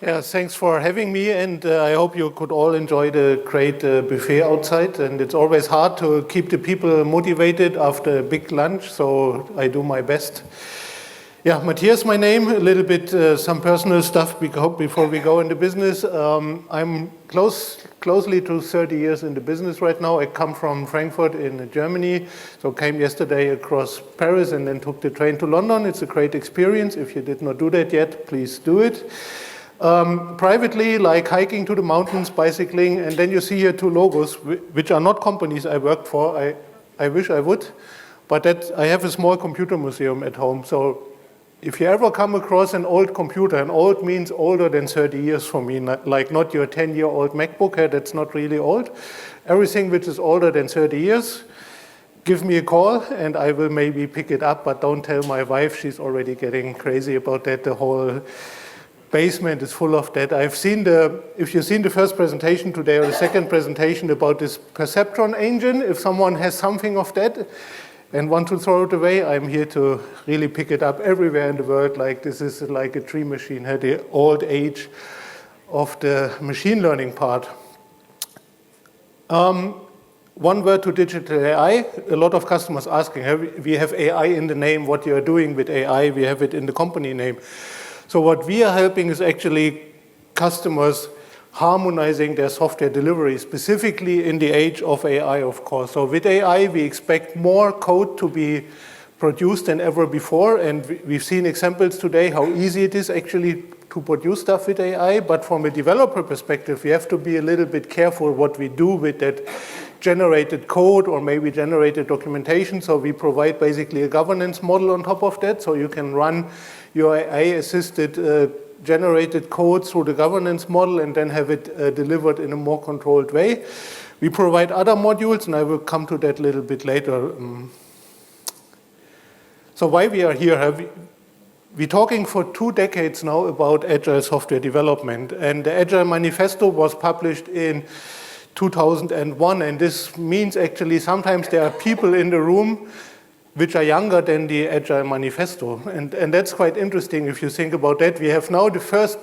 Yeah, thanks for having me, and I hope you could all enjoy the great buffet outside. And it's always hard to keep the people motivated after a big lunch, so I do my best. Yeah, Matthias, my name. A little bit some personal stuff before we go into business. I'm closely to 30 years in the business right now. I come from Frankfurt in Germany, so came yesterday across Paris and then took the train to London. It's a great experience. If you did not do that yet, please do it. Privately, like hiking to the mountains, bicycling, and then you see here two logos, which are not companies I worked for. I wish I would, but I have a small computer museum at home. So if you ever come across an old computer, and old means older than 30 years for me, like not your 10-year-old MacBook, that's not really old. Everything which is older than 30 years, give me a call and I will maybe pick it up, but don't tell my wife, she's already getting crazy about that. The whole basement is full of that. If you've seen the first presentation today or the second presentation about this perceptron engine, if someone has something of that and want to throw it away, I'm here to really pick it up everywhere in the world. Like this is like a tree machine, the old age of the machine learning part. One word to digital AI. A lot of customers asking, we have AI in the name, what you are doing with AI, we have it in the company name. So what we are helping is actually customers harmonizing their software delivery, specifically in the age of AI, of course. So with AI, we expect more code to be produced than ever before, and we've seen examples today how easy it is actually to produce stuff with AI, but from a developer perspective, we have to be a little bit careful what we do with that generated code or maybe generated documentation. So we provide basically a governance model on top of that, so you can run your AI-assisted generated code through the governance model and then have it delivered in a more controlled way. We provide other modules, and I will come to that a little bit later. So why we are here? We're talking for 2 decades now about agile software development, and the Agile Manifesto was published in 2001, and this means actually sometimes there are people in the room which are younger than the Agile Manifesto. And that's quite interesting if you think about that. We have now the first,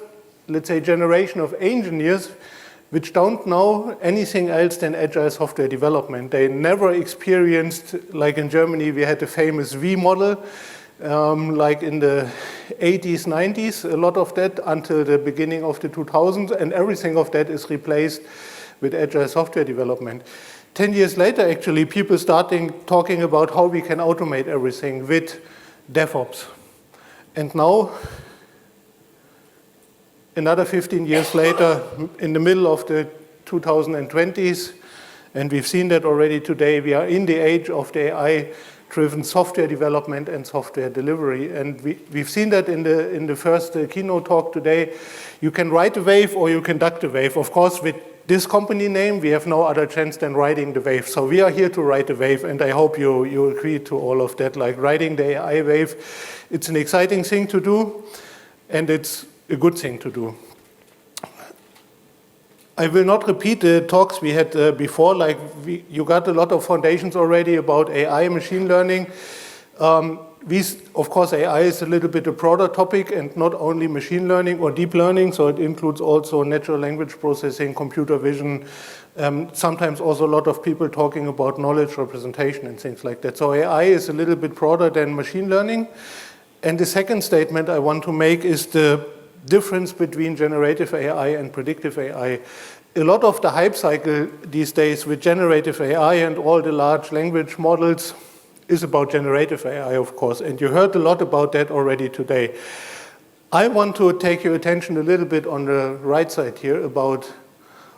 let's say, generation of engineers which don't know anything else than agile software development. They never experienced, like in Germany, we had the famous V model, like in the 80s, 90s, a lot of that until the beginning of the 2000s, and everything of that is replaced with agile software development. 10 years later, actually, people starting talking about how we can automate everything with DevOps. And now, another 15 years later, in the middle of the 2020s, and we've seen that already today, we are in the age of the AI-driven software development and software delivery. And we've seen that in the first keynote talk today. You can write a wave or you can duck the wave. Of course, with this company name, we have no other chance than riding the wave. So we are here to ride the wave, and I hope you agree to all of that. Like riding the AI wave, it's an exciting thing to do, and it's a good thing to do. I will not repeat the talks we had before. Like you got a lot of foundations already about AI, machine learning. Of course, AI is a little bit a broader topic, and not only machine learning or deep learning, so it includes also natural language processing, computer vision, sometimes also a lot of people talking about knowledge representation and things like that. So AI is a little bit broader than machine learning. And the second statement I want to make is the difference between generative AI and predictive AI. A lot of the hype cycle these days with generative AI and all the large language models is about generative AI, of course, and you heard a lot about that already today. I want to take your attention a little bit on the right side here about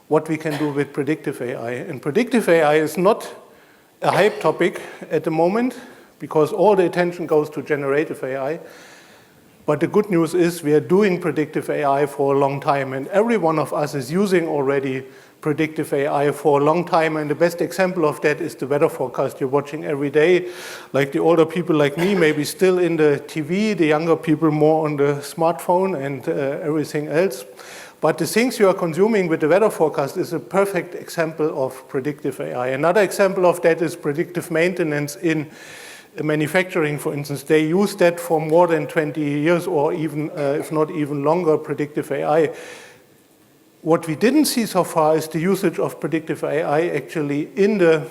what we can do with predictive AI. And predictive AI is not a hype topic at the moment because all the attention goes to generative AI. But the good news is we are doing predictive AI for a long time, and every one of us is using already predictive AI for a long time, and the best example of that is the weather forecast you're watching every day. Like the older people like me, maybe still in the TV, the younger people more on the smartphone and everything else. But the things you are consuming with the weather forecast is a perfect example of predictive AI. Another example of that is predictive maintenance in manufacturing, for instance, they use that for more than 20 years or even, if not even longer, predictive AI. What we didn't see so far is the usage of predictive AI actually in the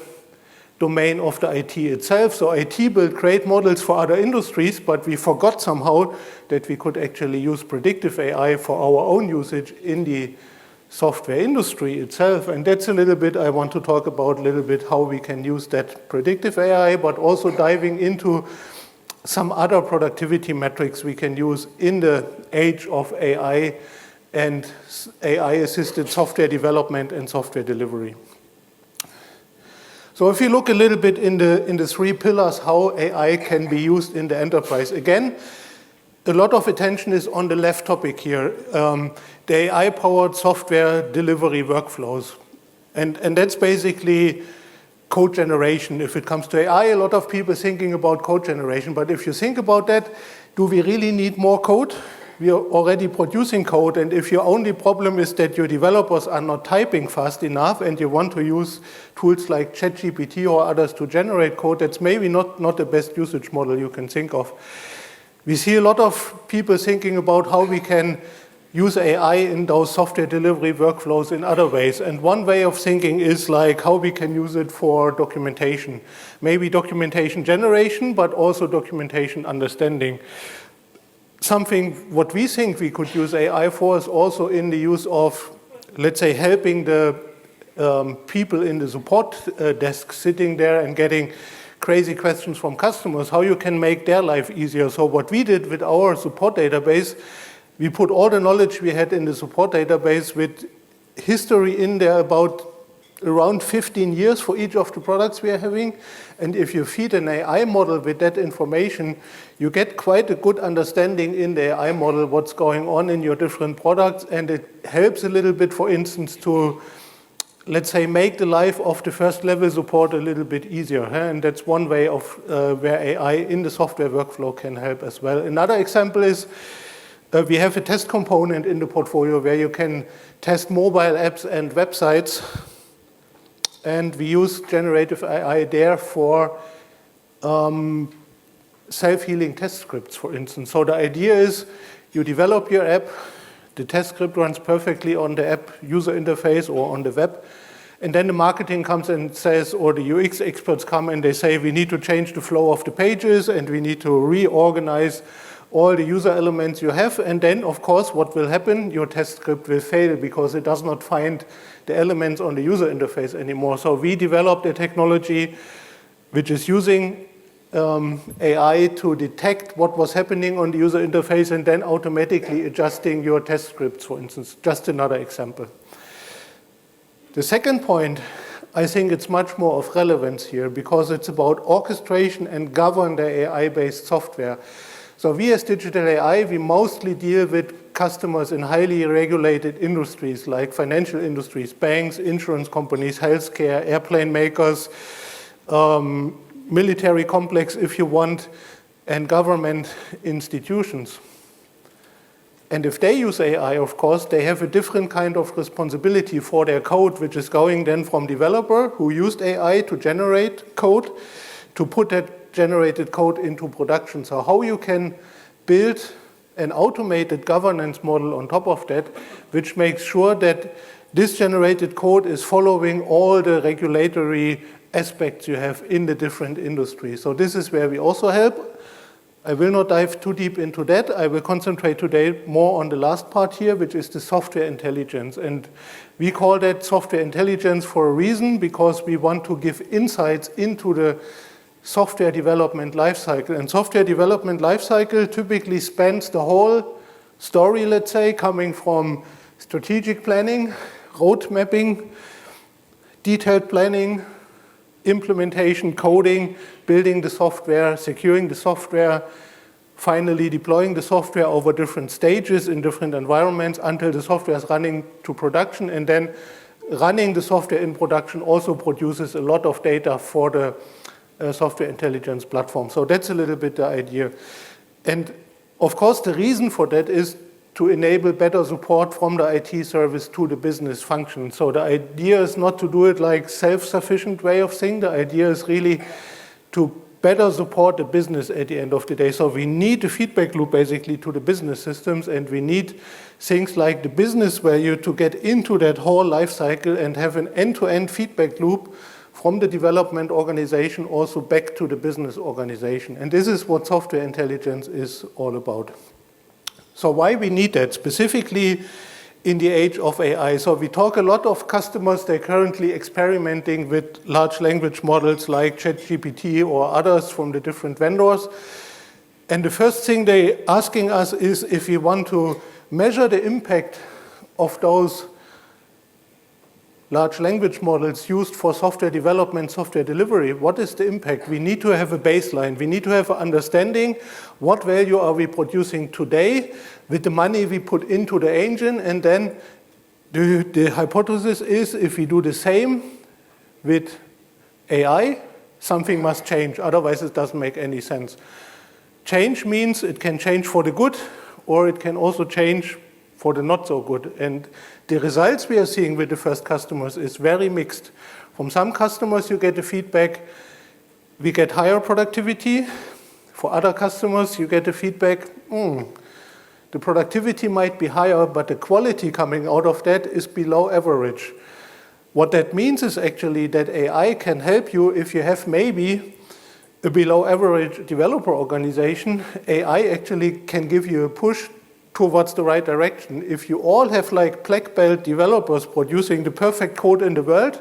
domain of the IT itself. So IT built great models for other industries, but we forgot somehow that we could actually use predictive AI for our own usage in the software industry itself. And that's a little bit, I want to talk about a little bit how we can use that predictive AI, but also diving into some other productivity metrics we can use in the age of AI and AI-assisted software development and software delivery. So if you look a little bit in the three pillars, how AI can be used in the enterprise. Again, a lot of attention is on the left topic here, the AI-powered software delivery workflows. And that's basically code generation. If it comes to AI, a lot of people thinking about code generation. But if you think about that, do we really need more code? We are already producing code, and if your only problem is that your developers are not typing fast enough and you want to use tools like ChatGPT or others to generate code, that's maybe not the best usage model you can think of. We see a lot of people thinking about how we can use AI in those software delivery workflows in other ways. And one way of thinking is like how we can use it for documentation. Maybe documentation generation, but also documentation understanding. Something what we think we could use AI for is also in the use of, let's say, helping the people in the support desk sitting there and getting crazy questions from customers, how you can make their life easier. So what we did with our support database, we put all the knowledge we had in the support database with history in there about around 15 years for each of the products we are having. And if you feed an AI model with that information, you get quite a good understanding in the AI model what's going on in your different products. And it helps a little bit, for instance, to, let's say, make the life of the first level support a little bit easier. And that's one way of where AI in the software workflow can help as well. Another example is we have a test component in the portfolio where you can test mobile apps and websites. And we use generative AI there for self-healing test scripts, for instance. So the idea is you develop your app, the test script runs perfectly on the app user interface or on the web, and then the marketing comes and says, or the UX experts come and they say, we need to change the flow of the pages and we need to reorganize all the user elements you have. And then, of course, what will happen? Your test script will fail because it does not find the elements on the user interface anymore. So we developed a technology which is using AI to detect what was happening on the user interface and then automatically adjusting your test scripts, for instance. Just another example. The second point, I think it's much more of relevance here because it's about orchestration and govern the AI-based software. So we as Digital AI, we mostly deal with customers in highly regulated industries like financial industries, banks, insurance companies, healthcare, airplane makers, military complex, if you want, and government institutions. And if they use AI, of course, they have a different kind of responsibility for their code, which is going then from developer who used AI to generate code to put that generated code into production. So how you can build an automated governance model on top of that, which makes sure that this generated code is following all the regulatory aspects you have in the different industries. So this is where we also help. I will not dive too deep into that. I will concentrate today more on the last part here, which is the software intelligence. And we call that software intelligence for a reason, because we want to give insights into the software development lifecycle. And software development lifecycle typically spans the whole story, let's say, coming from strategic planning, road mapping, detailed planning, implementation, coding, building the software, securing the software, finally deploying the software over different stages in different environments until the software is running to production. And then running the software in production also produces a lot of data for the software intelligence platform. So that's a little bit the idea. And of course, the reason for that is to enable better support from the IT service to the business function. So the idea is not to do it like self-sufficient way of thing. The idea is really to better support the business at the end of the day. So we need a feedback loop basically to the business systems, and we need things like the business value to get into that whole life cycle and have an end-to-end feedback loop from the development organization also back to the business organization. And this is what software intelligence is all about. So why we need that specifically in the age of AI? So we talk a lot of customers, they're currently experimenting with large language models like ChatGPT or others from the different vendors. And the first thing they're asking us is if we want to measure the impact of those large language models used for software development, software delivery, what is the impact? We need to have a baseline. We need to have an understanding what value are we producing today with the money we put into the engine, and then the hypothesis is if we do the same with AI, something must change, otherwise it doesn't make any sense. Change means it can change for the good, or it can also change for the not so good. And the results we are seeing with the first customers is very mixed. From some customers you get the feedback, we get higher productivity. For other customers you get the feedback, the productivity might be higher, but the quality coming out of that is below average. What that means is actually that AI can help you if you have maybe a below average developer organization. AI actually can give you a push towards the right direction. If you all have like black belt developers producing the perfect code in the world,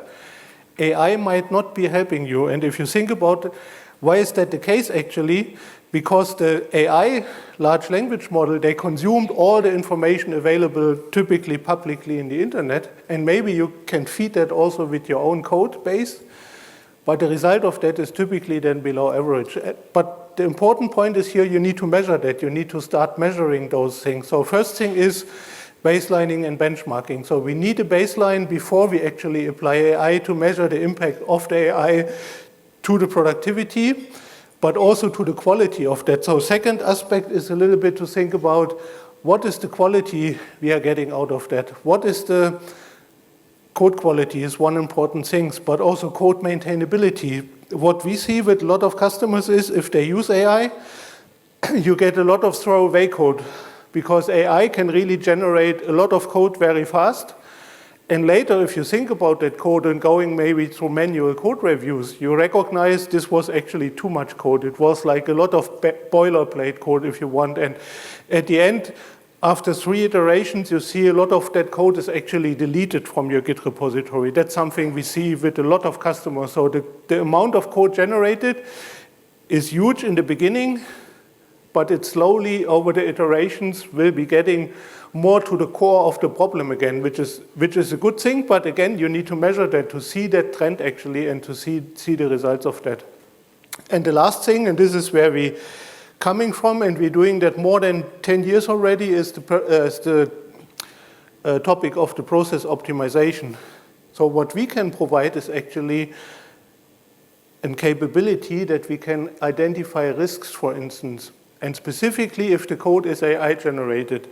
AI might not be helping you. And if you think about it, why is that the case actually? Because the AI large language model, they consumed all the information available typically publicly in the internet, and maybe you can feed that also with your own code base, but the result of that is typically then below average. But the important point is here, you need to measure that. You need to start measuring those things. So first thing is baselining and benchmarking. So we need a baseline before we actually apply AI to measure the impact of the AI to the productivity, but also to the quality of that. So second aspect is a little bit to think about what is the quality we are getting out of that? What is the code quality is one important thing, but also code maintainability. What we see with a lot of customers is if they use AI, you get a lot of throwaway code because AI can really generate a lot of code very fast. And later, if you think about that code and going maybe through manual code reviews, you recognize this was actually too much code. It was like a lot of boilerplate code, if you want. And at the end, after 3 iterations, you see a lot of that code is actually deleted from your Git repository. That's something we see with a lot of customers. So the amount of code generated is huge in the beginning, but it slowly, over the iterations, will be getting more to the core of the problem again, which is a good thing. But again, you need to measure that to see that trend actually and to see the results of that. And the last thing, and this is where we coming from, and we're doing that more than 10 years already, is the topic of the process optimization. So what we can provide is actually a capability that we can identify risks, for instance. And specifically, if the code is AI generated,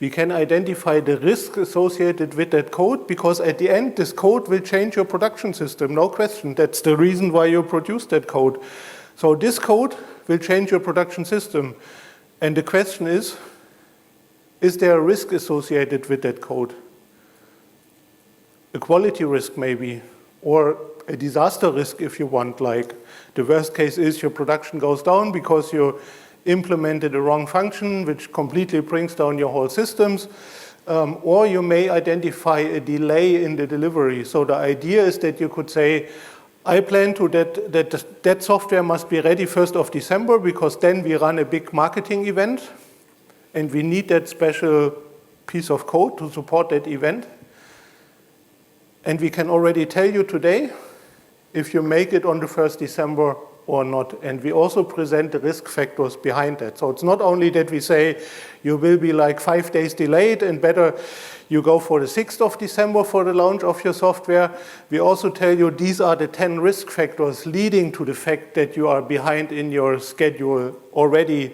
we can identify the risk associated with that code, because at the end, this code will change your production system, no question. That's the reason why you produce that code. So this code will change your production system. And the question is there a risk associated with that code? A quality risk maybe, or a disaster risk if you want, like the worst case is your production goes down because you implemented a wrong function which completely brings down your whole systems, or you may identify a delay in the delivery. So the idea is that you could say, I plan to that software must be ready 1st of December because then we run a big marketing event and we need that special piece of code to support that event. And we can already tell you today if you make it on the 1st December or not. And we also present the risk factors behind that. So it's not only that we say you will be like 5 days delayed and better you go for the 6th of December for the launch of your software. We also tell you these are the 10 risk factors leading to the fact that you are behind in your schedule already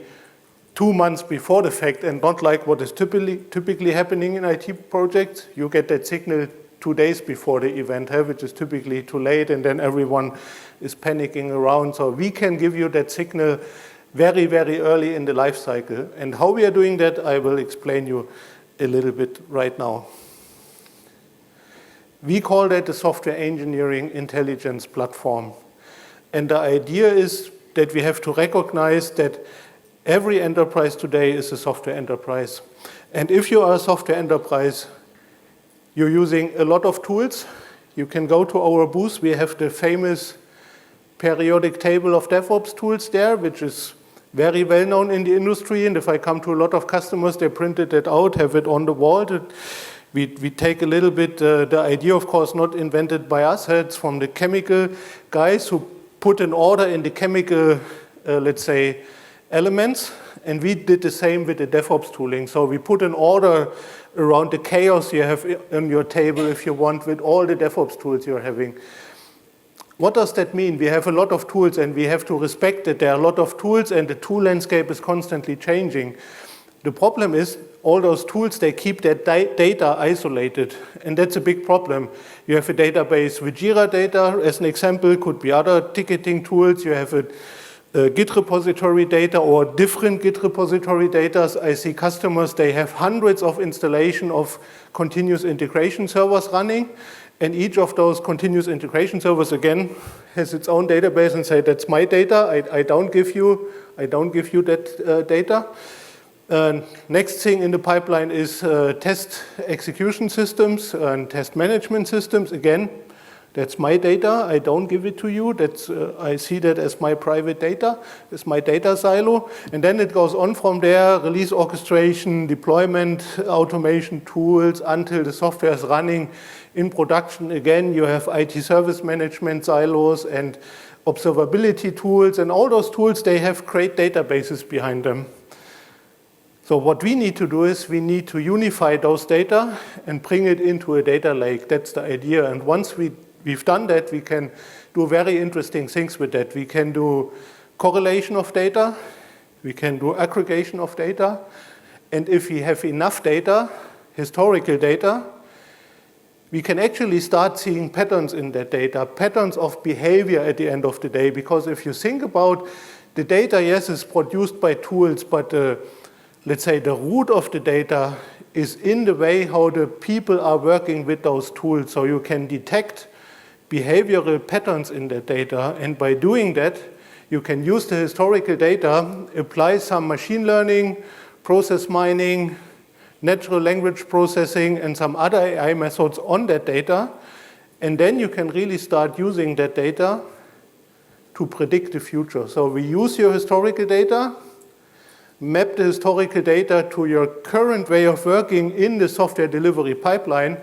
2 months before the fact, and not like what is typically happening in IT projects. You get that signal 2 days before the event, which is typically too late, and then everyone is panicking around. So we can give you that signal very, very early in the life cycle. And how we are doing that, I will explain you a little bit right now. We call that the software engineering intelligence platform. And the idea is that we have to recognize that every enterprise today is a software enterprise. And if you are a software enterprise, you're using a lot of tools. You can go to our booth. We have the famous periodic table of DevOps tools there, which is very well known in the industry. And if I come to a lot of customers, they printed it out, have it on the wall. We take a little bit, the idea, of course, not invented by us. It's from the chemical guys who put an order in the chemical, let's say, elements. And we did the same with the DevOps tooling. So we put an order around the chaos you have on your table, if you want, with all the DevOps tools you're having. What does that mean? We have a lot of tools, and we have to respect that there are a lot of tools, and the tool landscape is constantly changing. The problem is, all those tools, they keep their data isolated, and that's a big problem. You have a database with Jira data, as an example, could be other ticketing tools. You have a Git repository data or different Git repository data. I see customers, they have hundreds of installation of continuous integration servers running, and each of those continuous integration servers, again, has its own database and say, that's my data, I don't give you that data. Next thing in the pipeline is test execution systems and test management systems. Again, that's my data. I don't give it to you. I see that as my private data. It's my data silo. And then it goes on from there, release orchestration, deployment, automation tools, until the software is running in production. Again, you have IT service management silos and observability tools. And all those tools, they have great databases behind them. So what we need to do is we need to unify those data and bring it into a data lake. That's the idea. And once we've done that, we can do very interesting things with that. We can do correlation of data. We can do aggregation of data. And if we have enough data, historical data, we can actually start seeing patterns in that data, patterns of behavior at the end of the day. Because if you think about the data, yes, is produced by tools, but let's say the root of the data is in the way how the people are working with those tools. So you can detect behavioral patterns in the data. And by doing that, you can use the historical data, apply some machine learning, process mining, natural language processing, and some other AI methods on that data. And then you can really start using that data to predict the future. So we use your historical data, map the historical data to your current way of working in the software delivery pipeline,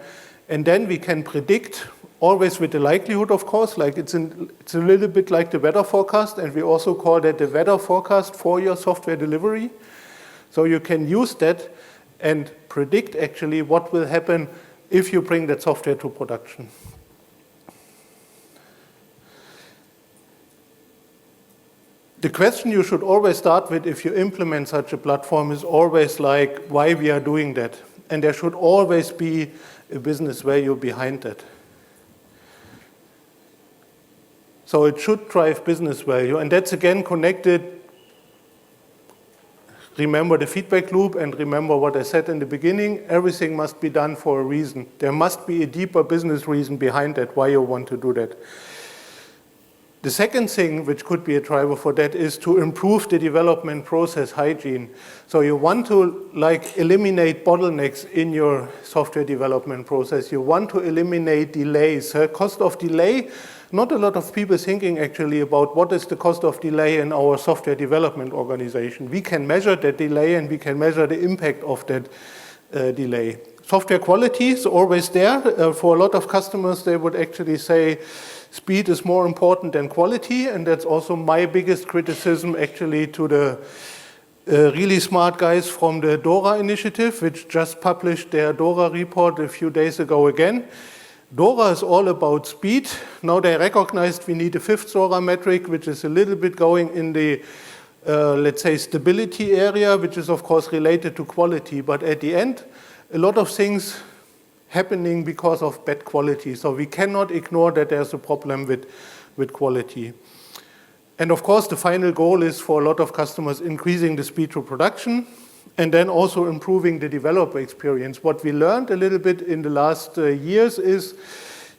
and then we can predict, always with the likelihood, of course, like it's a little bit like the weather forecast, and we also call that the weather forecast for your software delivery. So you can use that and predict actually what will happen if you bring that software to production. The question you should always start with if you implement such a platform is always like why we are doing that. And there should always be a business value behind that. So it should drive business value. And that's again connected. Remember the feedback loop and remember what I said in the beginning. Everything must be done for a reason. There must be a deeper business reason behind that, why you want to do that. The second thing which could be a driver for that is to improve the development process hygiene. So you want to eliminate bottlenecks in your software development process. You want to eliminate delays. Cost of delay, not a lot of people thinking actually about what is the cost of delay in our software development organization. We can measure that delay and we can measure the impact of that delay. Software quality is always there. For a lot of customers, they would actually say, speed is more important than quality, and that's also my biggest criticism actually to the really smart guys from the DORA initiative, which just published their DORA report a few days ago again. DORA is all about speed. Now they recognized we need a fifth DORA metric, which is a little bit going in the, let's say, stability area, which is of course related to quality, but at the end, a lot of things happening because of bad quality. So we cannot ignore that there's a problem with with quality. And of course, the final goal is for a lot of customers increasing the speed to production and then also improving the developer experience. What we learned a little bit in the last years is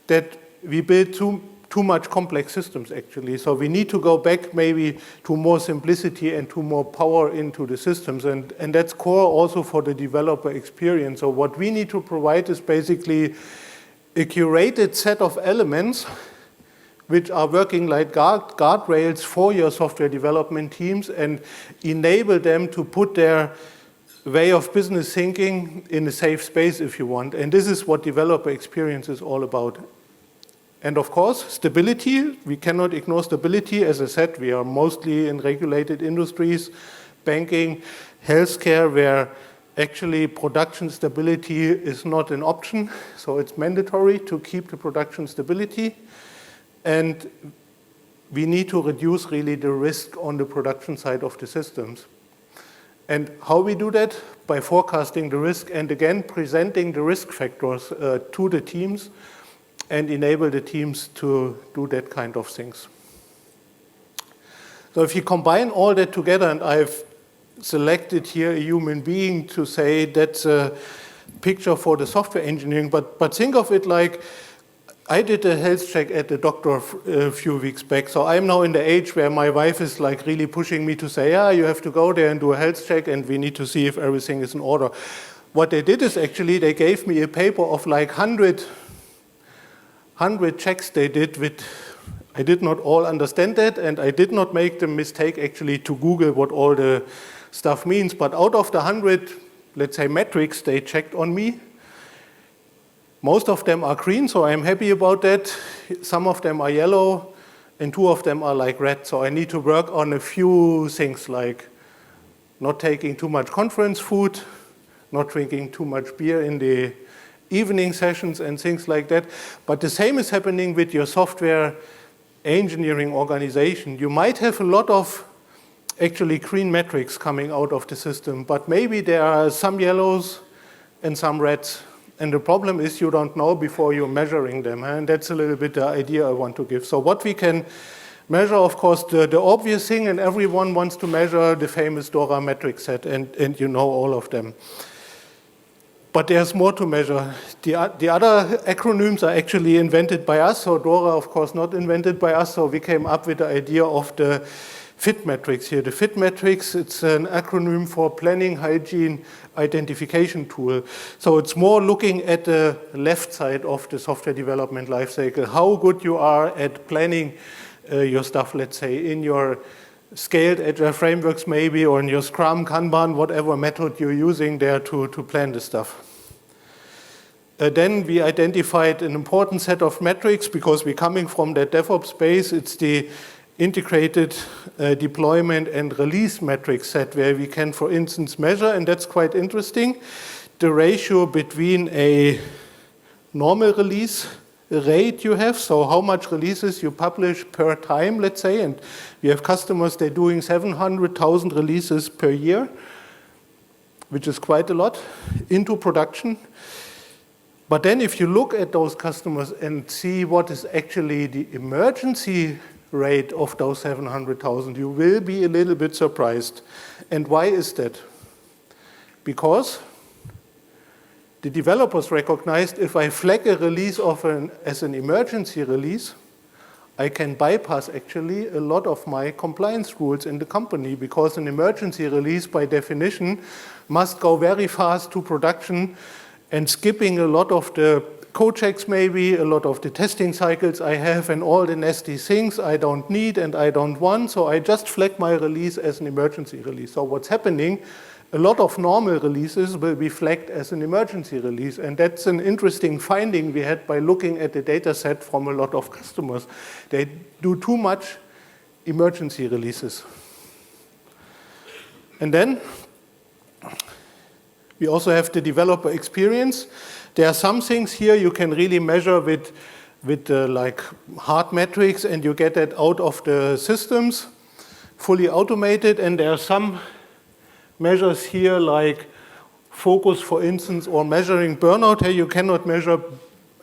that we build too much complex systems, actually. So we need to go back maybe to more simplicity and to more power into the systems. And that's core also for the developer experience. So what we need to provide is basically a curated set of elements which are working like guardrails for your software development teams and enable them to put their way of business thinking in a safe space, if you want. And this is what developer experience is all about. And of course, stability. We cannot ignore stability. As I said, we are mostly in regulated industries, banking, healthcare, where actually production stability is not an option. So it's mandatory to keep the production stability. And we need to reduce really the risk on the production side of the systems. And how we do that? By forecasting the risk and again, presenting the risk factors to the teams and enable the teams to do that kind of things. So if you combine all that together, and I've selected here a human being to say that's a picture for the software engineering, but think of it like I did a health check at the doctor a few weeks back. So I'm now in the age where my wife is like really pushing me to say, yeah, you have to go there and do a health check and we need to see if everything is in order. What they did is actually they gave me a paper of like 100 checks they did with, I did not all understand that and I did not make the mistake actually to Google what all the stuff means. But out of the 100, let's say, metrics they checked on me, most of them are green, so I'm happy about that. Some of them are yellow, and 2 of them are like red. So I need to work on a few things like not taking too much conference food, not drinking too much beer in the evening sessions and things like that. But the same is happening with your software engineering organization. You might have a lot of actually green metrics coming out of the system, but maybe there are some yellows and some reds. And the problem is you don't know before you're measuring them. And that's a little bit the idea I want to give. So what we can measure, of course, the obvious thing, and everyone wants to measure the famous DORA metric set, and you know all of them. But there's more to measure. The other acronyms are actually invented by us. So DORA, of course, not invented by us. So we came up with the idea of the FIT metrics here. The FIT metrics, it's an acronym for Planning, Hygiene, Identification Tool. So it's more looking at the left side of the software development lifecycle, how good you are at planning your stuff, let's say, in your scaled agile frameworks maybe, or in your Scrum, Kanban, whatever method you're using there to plan the stuff. Then we identified an important set of metrics because we're coming from that DevOps space. It's the integrated deployment and release metric set where we can, for instance, measure, and that's quite interesting, the ratio between a normal release rate you have, so how much releases you publish per time, let's say, and we have customers, they're doing 700,000 releases per year, which is quite a lot, into production. But then if you look at those customers and see what is actually the emergency rate of those 700,000, you will be a little bit surprised. And why is that? Because the developers recognized if I flag a release as an emergency release, I can bypass actually a lot of my compliance rules in the company because an emergency release by definition must go very fast to production and skipping a lot of the code checks maybe, a lot of the testing cycles I have and all the nasty things I don't need and I don't want, so I just flag my release as an emergency release. So what's happening, a lot of normal releases will be flagged as an emergency release, and that's an interesting finding we had by looking at the data set from a lot of customers. They do too much emergency releases. And then we also have the developer experience. There are some things here you can really measure with like hard metrics, and you get that out of the systems, fully automated. And there are some measures here like focus, for instance, or measuring burnout. Here you cannot measure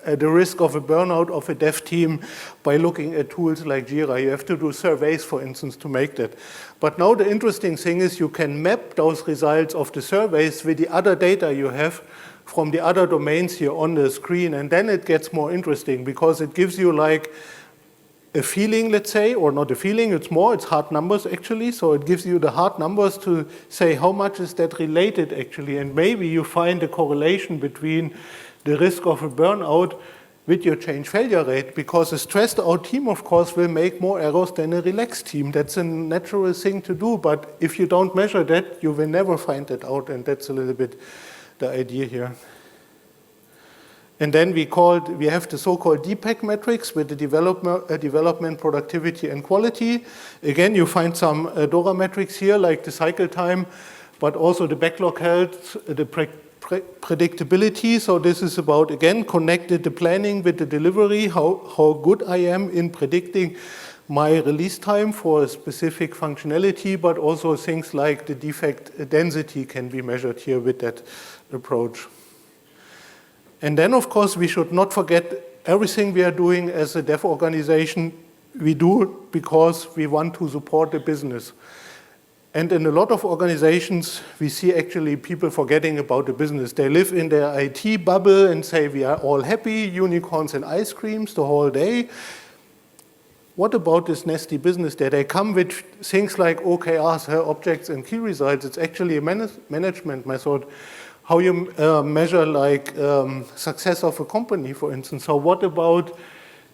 the risk of a burnout of a dev team by looking at tools like Jira. You have to do surveys, for instance, to make that. But now the interesting thing is you can map those results of the surveys with the other data you have from the other domains here on the screen, and then it gets more interesting because it gives you like a feeling, let's say, or not a feeling, it's hard numbers actually, so it gives you the hard numbers to say how much is that related actually, and maybe you find a correlation between the risk of a burnout with your change failure rate, because a stressed out team, of course, will make more errors than a relaxed team. That's a natural thing to do, but if you don't measure that, you will never find that out, and that's a little bit the idea here. And then we have the so-called DPEC metrics with the development, productivity, and quality. Again, you find some DORA metrics here, like the cycle time, but also the backlog health, the predictability. So this is about, again, connected the planning with the delivery, how good I am in predicting my release time for a specific functionality, but also things like the defect density can be measured here with that approach. And then, of course, we should not forget everything we are doing as a dev organization, we do because we want to support the business. And in a lot of organizations, we see actually people forgetting about the business. They live in their IT bubble and say, we are all happy, unicorns and ice creams the whole day. What about this nasty business there? They come with things like OKRs, objects and key results. It's actually a management method. How you measure like success of a company, for instance. So what about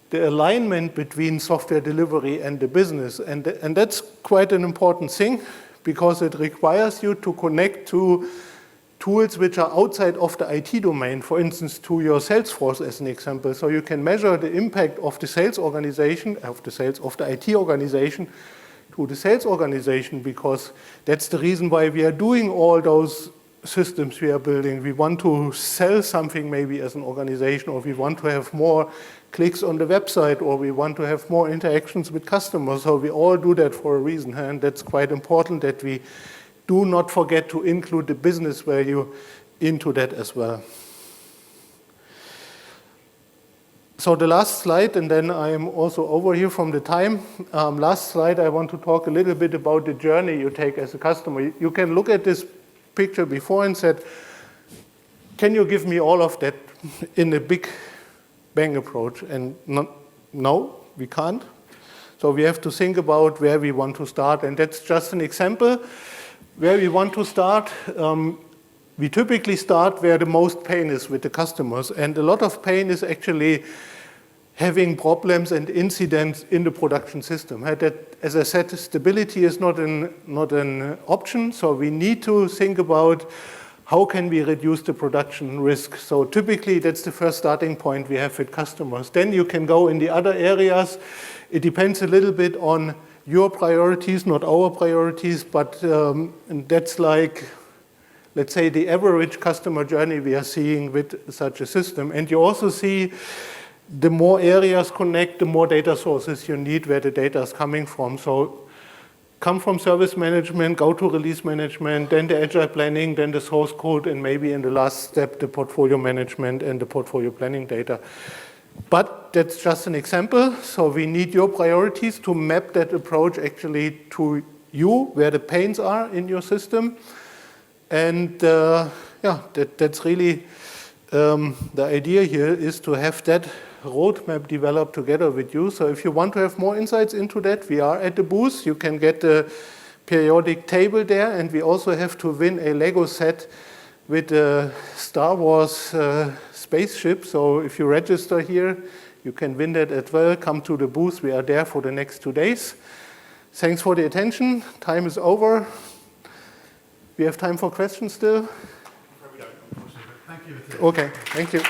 the alignment between software delivery and the business? And that's quite an important thing because it requires you to connect to tools which are outside of the IT domain, for instance, to your Salesforce as an example. So you can measure the impact of the sales organization, of the IT organization to the sales organization, because that's the reason why we are doing all those systems we are building. We want to sell something maybe as an organization, or we want to have more clicks on the website, or we want to have more interactions with customers. So we all do that for a reason, and that's quite important that we do not forget to include the business value into that as well. So the last slide, and then I am also over here from the time. Last slide, I want to talk a little bit about the journey you take as a customer. You can look at this picture before and said, can you give me all of that in a big bang approach? And no, we can't. So we have to think about where we want to start, and that's just an example. Where we want to start, we typically start where the most pain is with the customers, and a lot of pain is actually having problems and incidents in the production system. That, as I said, stability is not an option, so we need to think about how can we reduce the production risk. So typically, that's the first starting point we have with customers. Then you can go in the other areas. It depends a little bit on your priorities, not our priorities, but that's like, let's say, the average customer journey we are seeing with such a system. And you also see the more areas connect, the more data sources you need where the data is coming from. So come from service management, go to release management, then the agile planning, then the source code, and maybe in the last step, the portfolio management and the portfolio planning data. But that's just an example. So we need your priorities to map that approach actually to you, where the pains are in your system. And that's really the idea here, is to have that roadmap developed together with you. So if you want to have more insights into that, we are at the booth. You can get the periodic table there, and we also have to win a Lego set with the Star Wars spaceship. So if you register here, you can win that as well. Come to the booth. We are there for the next 2 days. Thanks for the attention. Time is over. We have time for questions still? We don't, unfortunately, but thank you. Okay, thank you.